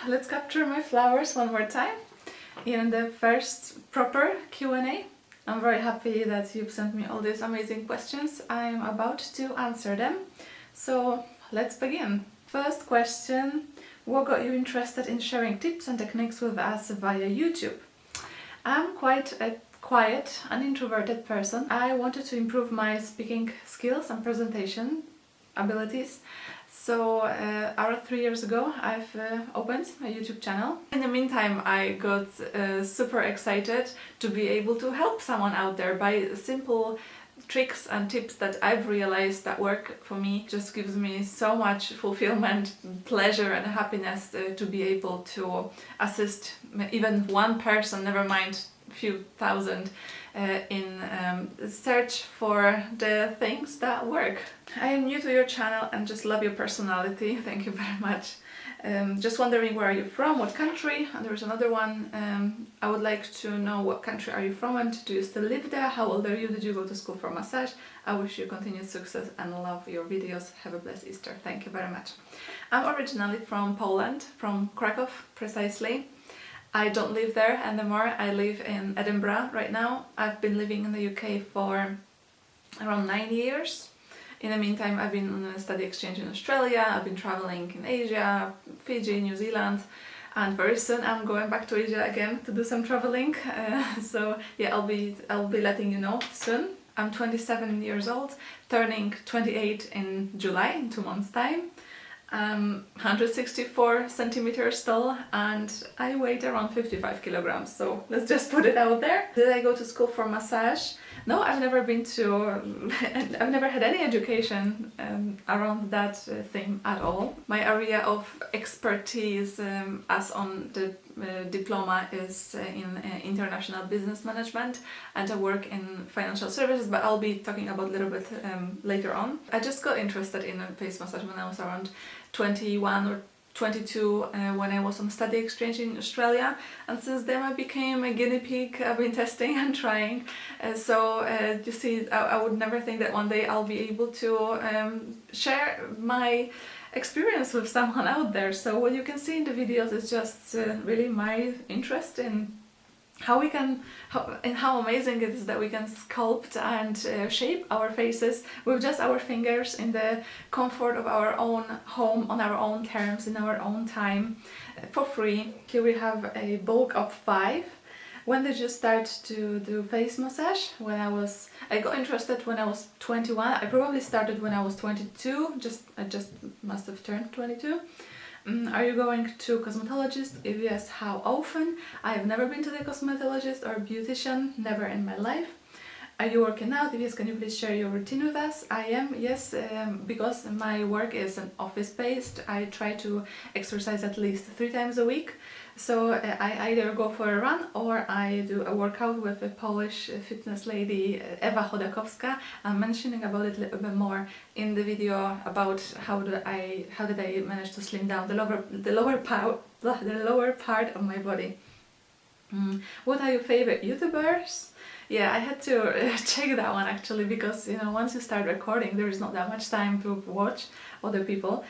let's capture my flowers one more time in the first proper Q&A. I'm very happy that you've sent me all these amazing questions. I'm about to answer them. So let's begin. First question, what got you interested in sharing tips and techniques with us via YouTube? I'm quite a quiet and introverted person. I wanted to improve my speaking skills and presentation abilities. So around 3 years ago I've opened a YouTube channel. In the meantime I got super excited to be able to help someone out there by simple tricks and tips that I've realized that work for me. Just gives me so much fulfillment, pleasure and happiness to be able to assist even one person, never mind a few thousand, in search for the things that work. I am new to your channel and just love your personality. Thank you very much. Just wondering, where are you from, what country? And there's another one, I would like to know what country are you from and do you still live there? How old are you? Did you go to school for massage? I wish you continued success and love your videos. Have a blessed Easter. Thank you very much. I'm originally from Poland, from Krakow precisely. I don't live there anymore. I live in Edinburgh right now. I've been living in the UK for around 9 years. In the meantime, I've been on a study exchange in Australia, I've been traveling in Asia, Fiji, New Zealand, and very soon I'm going back to Asia again to do some traveling. So yeah, I'll be letting you know soon. I'm 27 years old, turning 28 in July, in 2 months' time. 164 centimeters tall and I weighed around 55 kilograms, so let's just put it out there. Did I go to school for massage? No, I've never been to, I've never had any education around that theme at all. My area of expertise as on the diploma is in international business management, and I work in financial services, but I'll be talking about a little bit later on. I just got interested in face massage when I was around 21 or 22 when I was on study exchange in Australia, and since then I became a guinea pig. I've been testing and trying. So you see, I would never think that one day I'll be able to share my experience with someone out there. So what you can see in the videos is just really my interest in how amazing it is that we can sculpt and shape our faces with just our fingers in the comfort of our own home, on our own terms, in our own time, for free. Here we have a bulk of 5. When did you start to do face massage? I got interested when I was 21. I probably started when I was 22. I just must have turned 22. Are you going to cosmetologist? If yes, how often? I have never been to the cosmetologist or beautician, never in my life. Are you working out? If yes, can you please share your routine with us? I am, yes, because my work is an office-based. I try to exercise at least 3 times a week. So I either go for a run or I do a workout with a Polish fitness lady, Ewa Chodakowska. I'm mentioning about it a little bit more in the video about how did I manage to slim down the lower part of my body. What are your favorite YouTubers? Yeah, I had to check that one actually, because once you start recording there is not that much time to watch other people.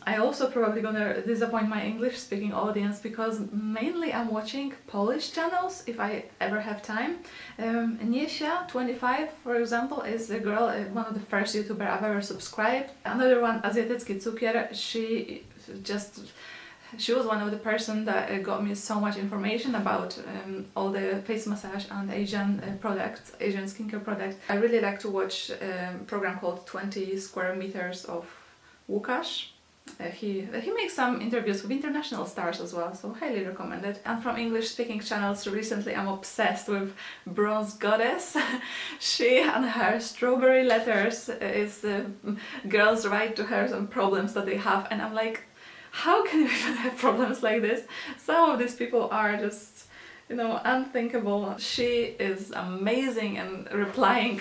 I also probably gonna disappoint my English speaking audience, because mainly I'm watching Polish channels if I ever have time. Niesia 25, for example, is a girl, one of the first YouTuber I've ever subscribed. Another one, Azjatycki Cukier, she was one of the person that got me so much information about all the face massage and Asian products, Asian skincare products. I really like to watch a program called 20 Square Meters of Łukasz. He makes some interviews with international stars as well, so highly recommended. And from English speaking channels, recently I'm obsessed with Bronze Goddess. She and her strawberry letters is girls write to her some problems that they have, and I'm like, how can you even have problems like this? Some of these people are just, unthinkable. She is amazing and replying,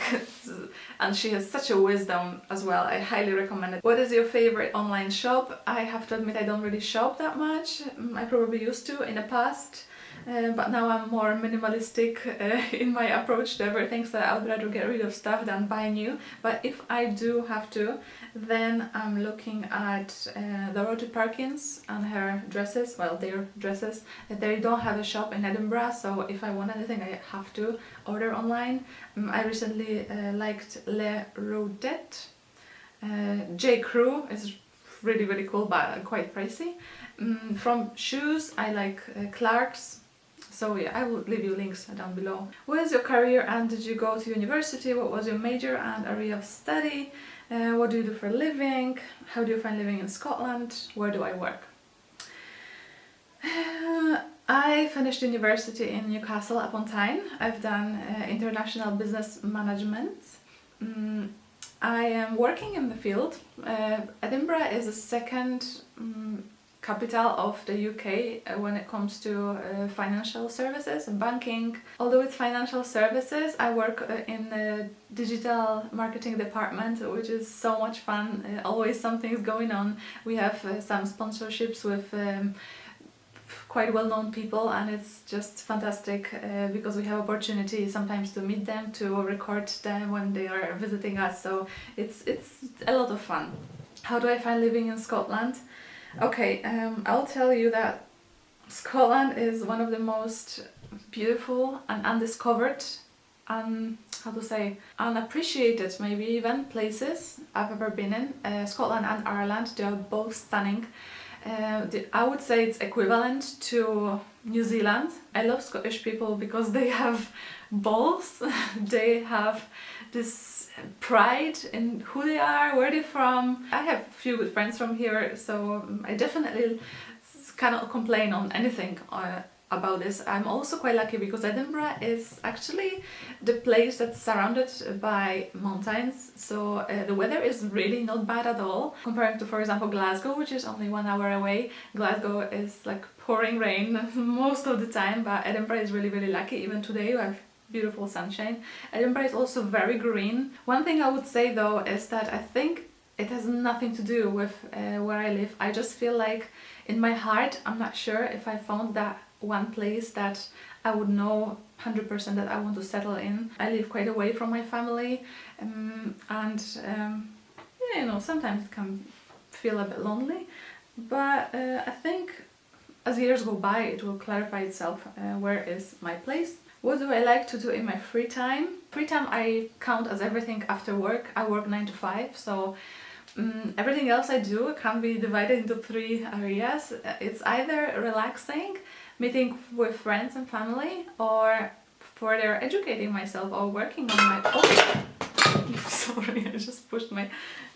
and she has such a wisdom as well. I highly recommend it. What is your favorite online shop? I have to admit I don't really shop that much. I probably used to in the past. but now I'm more minimalistic in my approach to everything, so I would rather get rid of stuff than buy new. But if I do have to, then I'm looking at Dorothy Parkins and her dresses, well, their dresses. They don't have a shop in Edinburgh, so if I want anything I have to order online. I recently liked Le Rodette. J. Crew is really cool but quite pricey. From shoes I like Clark's. So yeah, I will leave you links down below. What is your career and did you go to university? What was your major and area of study? What do you do for a living? How do you find living in Scotland? Where do I work? I finished university in Newcastle upon Tyne. I've done international business management. I am working in the field. Edinburgh is the second capital of the UK when it comes to financial services and banking. Although it's financial services, I work in the digital marketing department, which is so much fun. Always something's going on. We have some sponsorships with quite well-known people, and it's just fantastic because we have opportunity sometimes to meet them, to record them when they are visiting us, so it's a lot of fun. How do I find living in Scotland? Okay, I'll tell you that Scotland is one of the most beautiful and undiscovered and unappreciated, maybe even, places I've ever been in. Scotland and Ireland, they are both stunning. I would say it's equivalent to New Zealand. I love Scottish people because they have balls. They have this pride in who they are, where they're from. I have a few good friends from here, so I definitely cannot complain on anything about this. I'm also quite lucky because Edinburgh is actually the place that's surrounded by mountains, so the weather is really not bad at all compared to, for example, Glasgow, which is only 1 hour away. Glasgow is like pouring rain most of the time, but Edinburgh is really lucky. Even today we have beautiful sunshine. Edinburgh is also very green. One thing I would say though is that I think it has nothing to do with where I live. I just feel like in my heart I'm not sure if I found that one place that I would know 100% that I want to settle in. I live quite away from my family, and yeah, you know, sometimes it can feel a bit lonely, but I think as years go by it will clarify itself where is my place. What do I like to do in my free time? Free time I count as everything after work. I work 9 to 5, so everything else I do can be divided into 3 areas. It's either relaxing, meeting with friends and family, or further educating myself or working on my... Oh, sorry, I just pushed my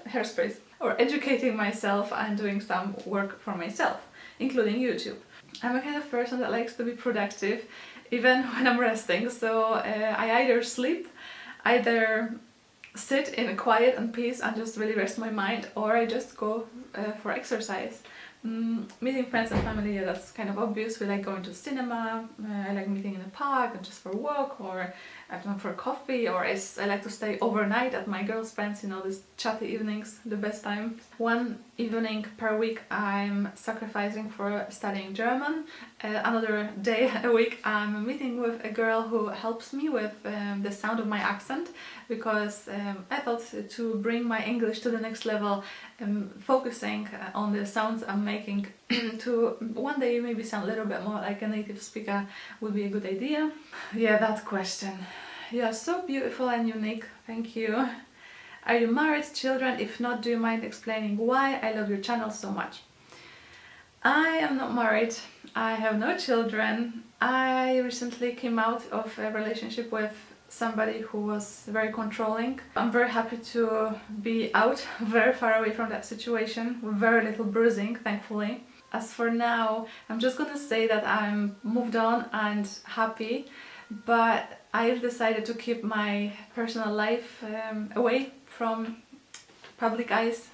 hairsprays. Or educating myself and doing some work for myself, including YouTube. I'm a kind of person that likes to be productive even when I'm resting, so I either sleep, either sit in quiet and peace and just really rest my mind, or I just go for exercise. Meeting friends and family, yeah, that's kind of obvious. We like going to cinema, I like meeting in a park and just for a walk, or I don't know, for coffee, or I like to stay overnight at my girls' friends, you know, these chatty evenings, the best time. One evening per week I'm sacrificing for studying German. Another day a week I'm meeting with a girl who helps me with the sound of my accent, because I thought to bring my English to the next level, focusing on the sounds I'm making to one day maybe sound a little bit more like a native speaker would be a good idea. Yeah, that question. You are so beautiful and unique, thank you. Are you married, children? If not, do you mind explaining why? I love your channel so much. I am not married, I have no children. I recently came out of a relationship with somebody who was very controlling. I'm very happy to be out, very far away from that situation, with very little bruising, thankfully. As for now, I'm just gonna say that I'm moved on and happy, but I've decided to keep my personal life away from public eyes,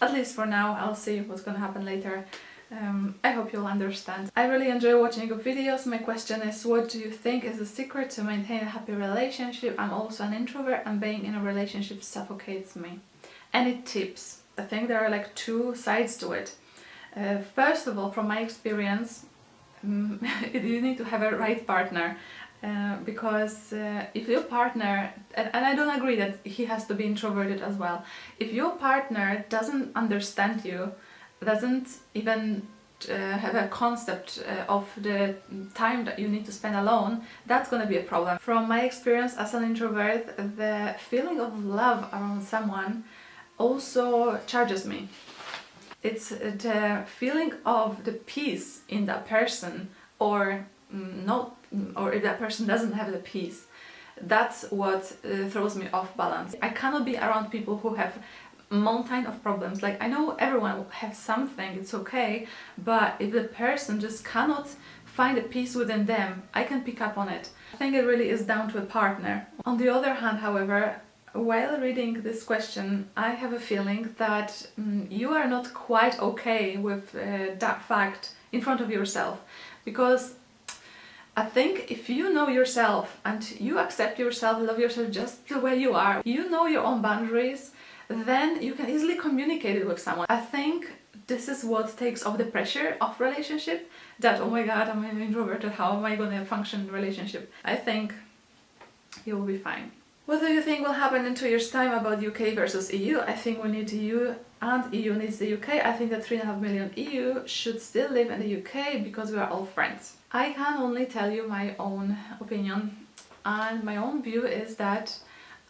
at least for now. I'll see what's gonna happen later. I hope you'll understand. I really enjoy watching your videos. My question is, what do you think is the secret to maintain a happy relationship? I'm also an introvert and being in a relationship suffocates me. Any tips? I think there are like 2 sides to it. First of all, from my experience, you need to have a right partner. Because if your partner, and I don't agree that he has to be introverted as well, if your partner doesn't understand you, doesn't even have a concept of the time that you need to spend alone, that's gonna be a problem. From my experience as an introvert, the feeling of love around someone also charges me. It's the feeling of the peace in that person, or not, or if that person doesn't have the peace, that's what throws me off balance. I cannot be around people who have mountain of problems. Like, I know everyone has something, it's okay, but if the person just cannot find a peace within them, I can pick up on it. I think it really is down to a partner. On the other hand, however, while reading this question, I have a feeling that you are not quite okay with that fact in front of yourself, because I think if you know yourself and you accept yourself, love yourself just the way you are, you know your own boundaries, then you can easily communicate it with someone. I think this is what takes off the pressure of relationship, that, oh my god, I'm an introverted, how am I going to function in a relationship? I think you will be fine. What do you think will happen in 2 years' time about UK versus EU? I think we need EU and EU needs the UK. I think that 3.5 million EU should still live in the UK because we are all friends. I can only tell you my own opinion, and my own view is that,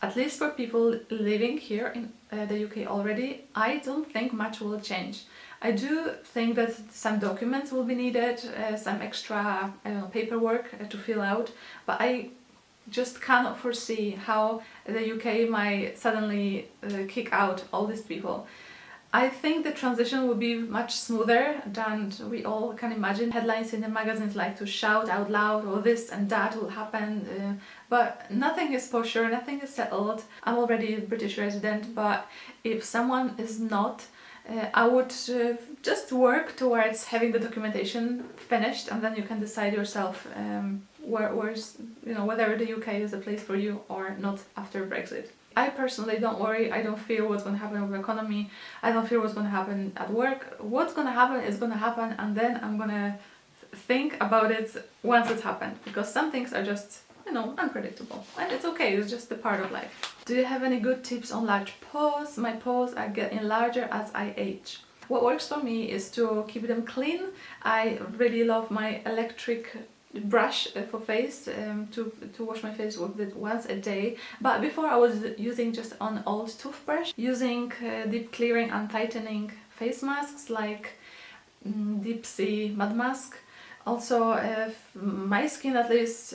at least for people living here in the UK already, I don't think much will change. I do think that some documents will be needed, some extra, I don't know, paperwork to fill out, but I just cannot foresee how the UK might suddenly kick out all these people. I think the transition will be much smoother than we all can imagine. Headlines in the magazines like to shout out loud, or this and that will happen, but nothing is for sure, nothing is settled. I'm already a British resident, but if someone is not, I would just work towards having the documentation finished, and then you can decide yourself where's, you know, whether the UK is a place for you or not after Brexit. I personally don't worry. I don't fear what's going to happen with the economy. I don't fear what's going to happen at work. What's going to happen is going to happen, and then I'm going to think about it once it's happened, because some things are just, you know, unpredictable, and it's okay, it's just a part of life. Do you have any good tips on large paws? My paws are getting larger as I age. What works for me is to keep them clean. I really love my electric brush for face, to wash my face with it once a day, but before I was using just an old toothbrush, using deep clearing and tightening face masks like Deep Sea Mud Mask. Also, my skin at least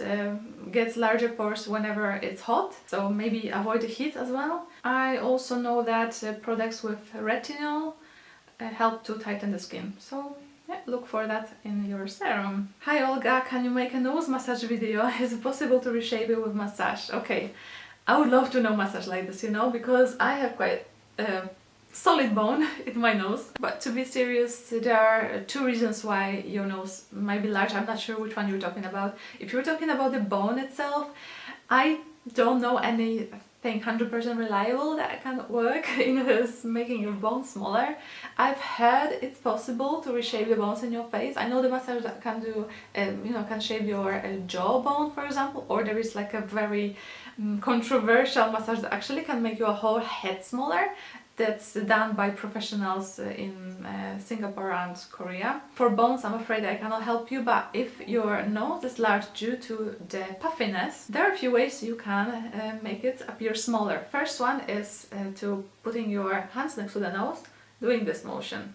gets larger pores whenever it's hot, so maybe avoid the heat as well. I also know that products with retinol help to tighten the skin, so yeah, look for that in your serum. Hi Olga, can you make a nose massage video? Is it possible to reshape it with massage? Okay, I would love to know massage like this, you know, because I have quite solid bone in my nose. But to be serious, there are two reasons why your nose might be large. I'm not sure which one you're talking about. If you're talking about the bone itself, I don't know anything 100% reliable that can work in making your bone smaller. I've heard it's possible to reshape the bones in your face. I know the massage that can do, you know, can shape your jawbone, for example, or there is like a very controversial massage that actually can make your whole head smaller. That's done by professionals in Singapore and Korea. For bones, I'm afraid I cannot help you, but if your nose is large due to the puffiness, there are a few ways you can make it appear smaller. First one is to putting your hands next to the nose, doing this motion.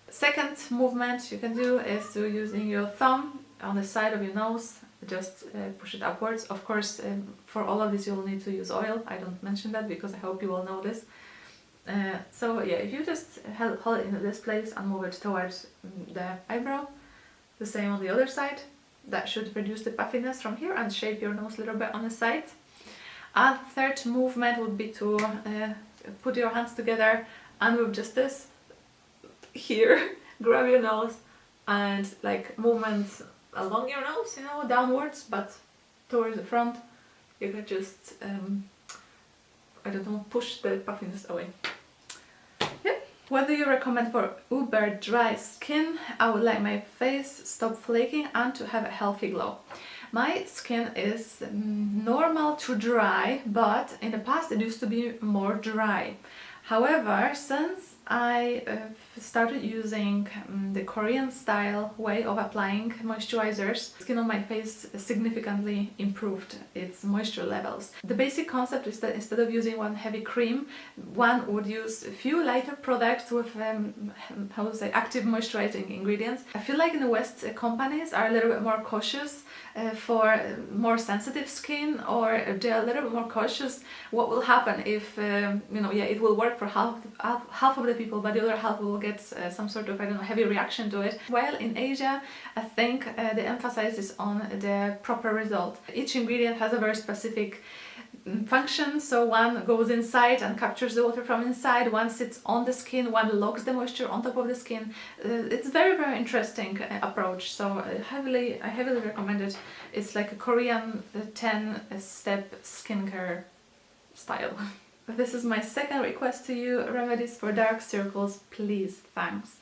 Second movement you can do is to using your thumb on the side of your nose, just push it upwards. Of course, for all of this you'll need to use oil. I don't mention that because I hope you will know this. So yeah, if you just hold it in this place and move it towards the eyebrow, the same on the other side, that should reduce the puffiness from here and shape your nose a little bit on the side. And third movement would be to put your hands together and with just this here, grab your nose and like movements along your nose, you know, downwards, but towards the front. You can just I don't know, push the puffiness away. Yeah, What do you recommend for uber dry skin? I would like my face stop flaking and to have a healthy glow. My skin is normal to dry, but in the past it used to be more dry. However, since I started using the Korean style way of applying moisturizers, skin on my face significantly improved its moisture levels. The basic concept is that instead of using one heavy cream, one would use a few lighter products with active moisturizing ingredients. I feel like in the West, companies are a little bit more cautious for more sensitive skin, or they're a little bit more cautious what will happen if it will work for half of the people, but the other half will get some sort of heavy reaction to it. While in Asia, I think the emphasis is on the proper result. Each ingredient has a very specific function, so one goes inside and captures the water from inside, one sits on the skin, one locks the moisture on top of the skin. It's very interesting approach, so I heavily recommend it. It's like a Korean 10-step skincare style. This is my second request to you: remedies for dark circles, please, thanks.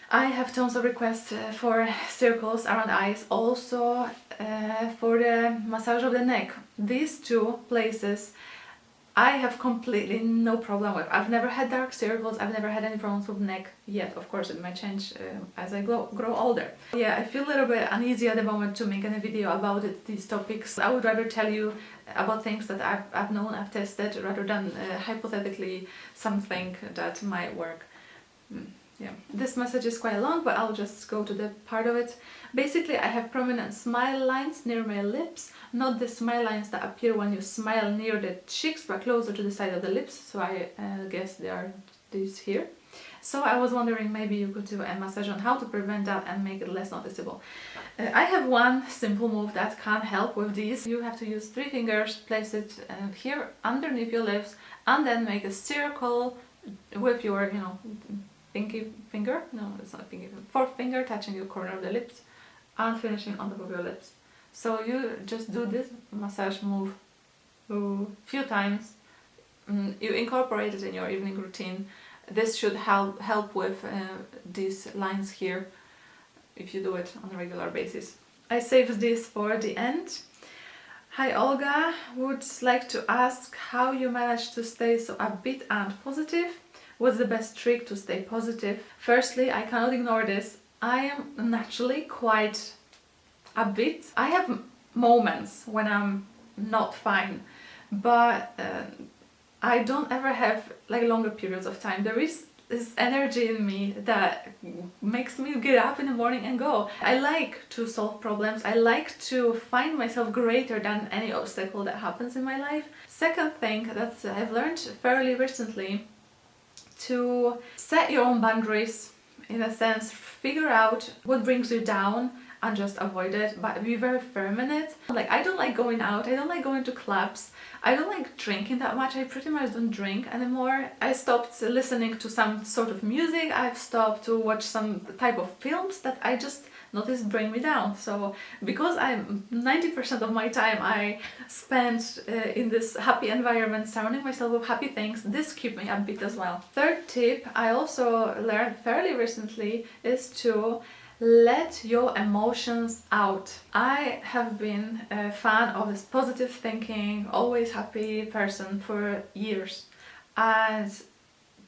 I have tons of requests for circles around eyes, also for the massage of the neck. These two places I have completely no problem with. I've never had dark circles, I've never had any problems with neck yet. Of course, it might change as I grow older. Yeah, I feel a little bit uneasy at the moment to make any video about these topics. I would rather tell you about things that I've known, I've tested, rather than hypothetically something that might work. Yeah. This message is quite long, but I'll just go to the part of it. Basically, I have prominent smile lines near my lips, not the smile lines that appear when you smile near the cheeks, but closer to the side of the lips, so I guess they are these here. So I was wondering, maybe you could do a massage on how to prevent that and make it less noticeable. I have one simple move that can help with these. You have to use 3 fingers, place it here underneath your lips, and then make a circle with your, pinky finger, no, it's not pinky, 4th finger touching your corner of the lips and finishing on top of your lips. So you just do this massage move a few times. You incorporate it in your evening routine. This should help with these lines here if you do it on a regular basis. I saved this for the end. Hi Olga, would like to ask how you manage to stay so upbeat and positive. What's the best trick to stay positive? Firstly, I cannot ignore this. I am naturally quite upbeat. I have moments when I'm not fine, but I don't ever have like longer periods of time. There is this energy in me that makes me get up in the morning and go. I like to solve problems. I like to find myself greater than any obstacle that happens in my life. Second thing that I've learned fairly recently, to set your own boundaries, in a sense, figure out what brings you down and just avoid it, but be very firm in it. Like, I don't like going out, I don't like going to clubs, I don't like drinking that much. I pretty much don't drink anymore. I stopped listening to some sort of music, I've stopped to watch some type of films that I just notice bring me down. So because I'm 90% of my time I spend in this happy environment, surrounding myself with happy things, this keeps me upbeat as well. Third tip I also learned fairly recently is to let your emotions out. I have been a fan of this positive thinking, always happy person for years, and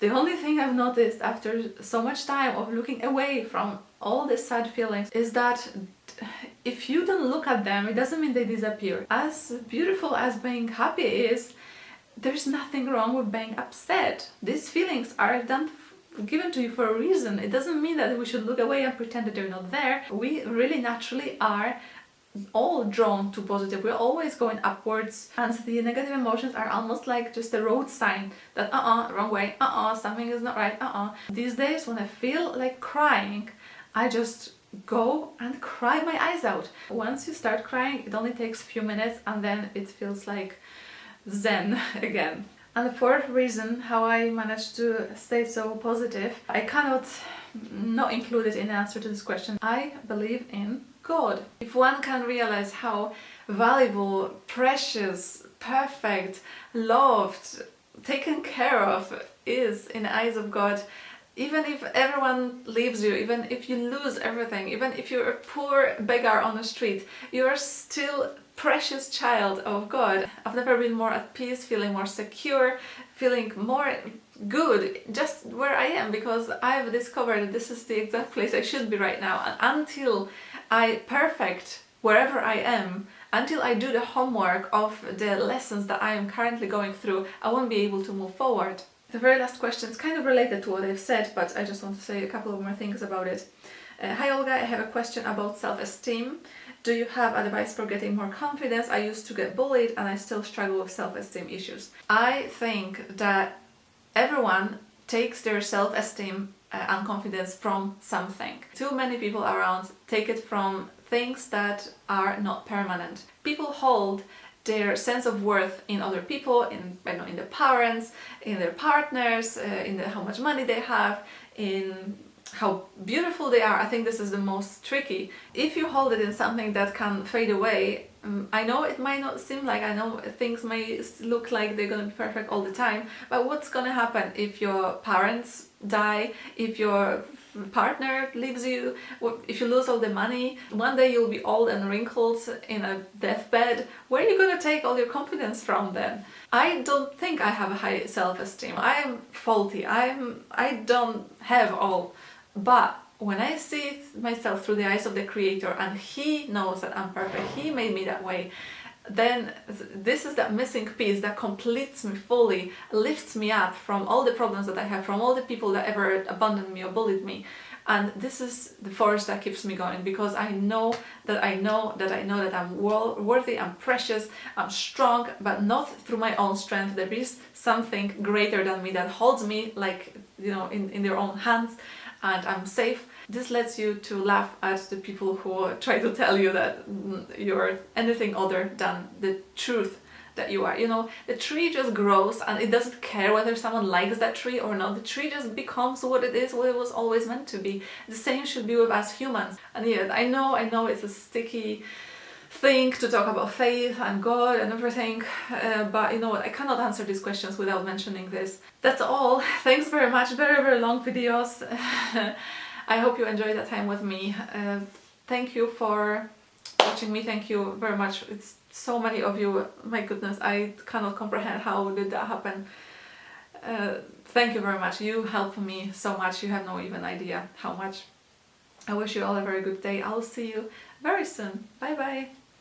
the only thing I've noticed after so much time of looking away from all these sad feelings is that if you don't look at them, it doesn't mean they disappear. As beautiful as being happy is, there's nothing wrong with being upset. These feelings are given to you for a reason. It doesn't mean that we should look away and pretend that they're not there. We really naturally are all drawn to positive. We're always going upwards, and the negative emotions are almost like just a road sign that wrong way, something is not right, These days when I feel like crying, I just go and cry my eyes out. Once you start crying, it only takes a few minutes and then it feels like zen again. And the fourth reason how I managed to stay so positive, I cannot not include it in the answer to this question. I believe in God. If one can realize how valuable, precious, perfect, loved, taken care of is in the eyes of God. Even if everyone leaves you, even if you lose everything, even if you're a poor beggar on the street, you are still precious child of God. I've never been more at peace, feeling more secure, feeling more good just where I am, because I've discovered that this is the exact place I should be right now. And until I perfect wherever I am, until I do the homework of the lessons that I am currently going through, I won't be able to move forward. The very last question is kind of related to what I've said, but I just want to say a couple of more things about it. Hi Olga, I have a question about self-esteem. Do you have advice for getting more confidence? I used to get bullied and I still struggle with self-esteem issues. I think that everyone takes their self-esteem and confidence from something. Too many people around take it from things that are not permanent. People hold their sense of worth in other people, in the parents, in their partners, in how much money they have, in how beautiful they are. I think this is the most tricky. If you hold it in something that can fade away, I know it might not seem like, I know things may look like they're gonna be perfect all the time, but what's gonna happen if your parents die, if your partner leaves you, if you lose all the money? One day you'll be old and wrinkled in a deathbed. Where are you gonna take all your confidence from then? I don't think I have a high self-esteem. I am faulty. I don't have all. But when I see myself through the eyes of the Creator and He knows that I'm perfect, He made me that way, then this is that missing piece that completes me fully, lifts me up from all the problems that I have, from all the people that ever abandoned me or bullied me. And this is the force that keeps me going, because I know that I'm worthy, I'm precious, I'm strong, but not through my own strength. There is something greater than me that holds me, like, in their own hands, and I'm safe. This lets you to laugh at the people who try to tell you that you're anything other than the truth that you are. The tree just grows and it doesn't care whether someone likes that tree or not. The tree just becomes what it is, what it was always meant to be. The same should be with us humans. And yeah, I know it's a sticky thing to talk about faith and God and everything, but you know what, I cannot answer these questions without mentioning this. That's all. Thanks very much. Very, very long videos. I hope you enjoyed that time with me. Thank you for watching me. Thank you very much. It's so many of you. My goodness, I cannot comprehend how did that happen. Thank you very much. You helped me so much. You have no even idea how much. I wish you all a very good day. I'll see you very soon. Bye bye.